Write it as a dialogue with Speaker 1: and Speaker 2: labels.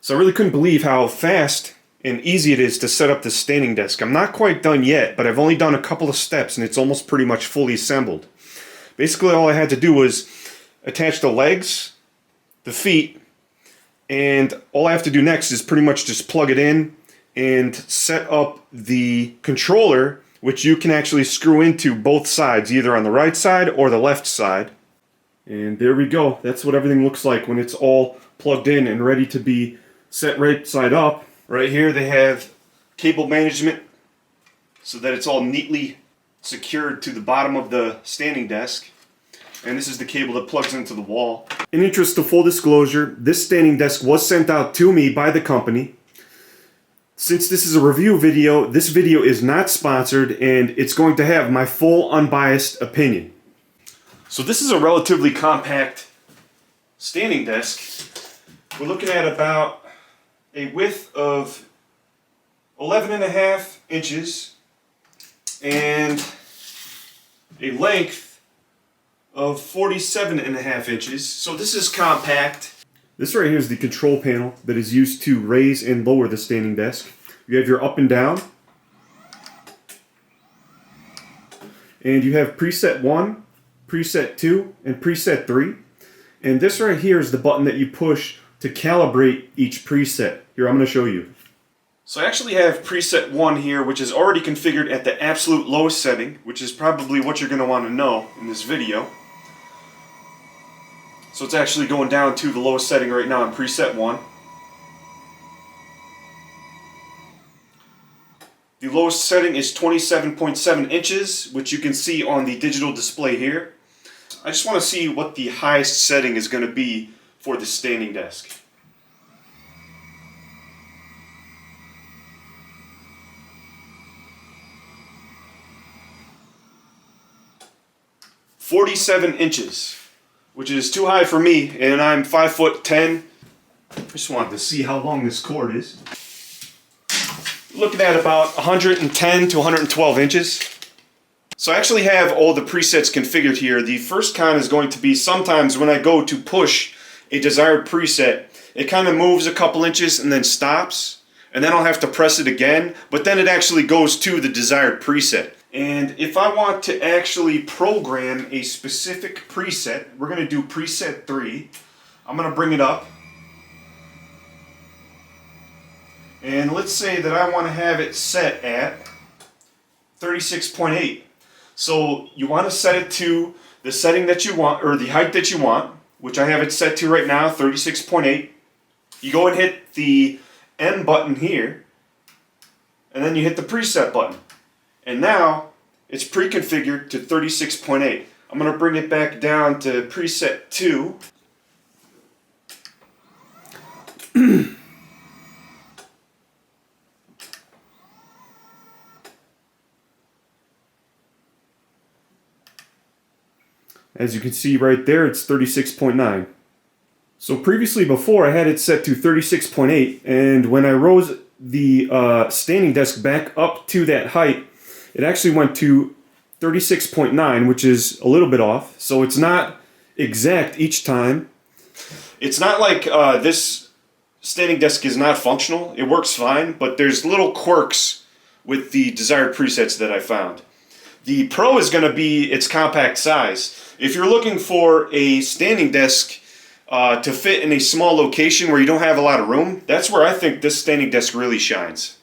Speaker 1: So I really couldn't believe how fast and easy it is to set up this standing desk. I'm not quite done yet, but I've only done a couple of steps and it's almost pretty much fully assembled. Basically all I had to do was attach the legs, the feet, and all I have to do next is pretty much just plug it in and set up the controller, which you can actually screw into both sides, either on the right side or the left side. And there we go. That's what everything looks like when it's all plugged in and ready to be set right side up. Right here they have cable management so that it's all neatly secured to the bottom of the standing desk. And this is the cable that plugs into the wall. In interest of full disclosure, this standing desk was sent out to me by the company. Since this is a review video, this video is not sponsored and it's going to have my full unbiased opinion. So this is a relatively compact standing desk. We're looking at about a width of 11.5 inches and a length of 47.5 inches. So this is compact. This right here is the control panel that is used to raise and lower the standing desk. You have your up and down. And you have preset 1, preset 2, and preset 3. And this right here is the button that you push to calibrate each preset. Here, I'm going to show you. So I actually have preset 1 here, which is already configured at the absolute lowest setting, which is probably what you're going to want to know in this video. So it's actually going down to the lowest setting right now in preset 1. The lowest setting is 27.7 inches, which you can see on the digital display here. I just want to see what the highest setting is going to be for the standing desk. "47 inches, which is too high for me, and I'm 5'10". I just wanted to see how long this cord is. Looking at about 110 to 112 inches. So I actually have all the presets configured here. The first con is going to be sometimes when I go to push a desired preset, it kind of moves a couple inches and then stops, and then I'll have to press it again, but then it actually goes to the desired preset. And if I want to actually program a specific preset, we're going to do preset 3. I'm going to bring it up. And let's say that I want to have it set at 36.8. So you want to set it to the setting that you want, or the height that you want, which I have it set to right now, 36.8. You go and hit the M button here, and then you hit the preset button. And now it's pre-configured to 36.8. I'm going to bring it back down to preset 2. As you can see right there, it's 36.9. So previously before I had it set to 36.8, and when I rose the standing desk back up to that height, it actually went to 36.9, which is a little bit off. So it's not exact each time. It's not like this standing desk is not functional. It works fine, but there's little quirks with the desired presets that I found. The Pro is going to be its compact size. If you're looking for a standing desk to fit in a small location where you don't have a lot of room, that's where I think this standing desk really shines.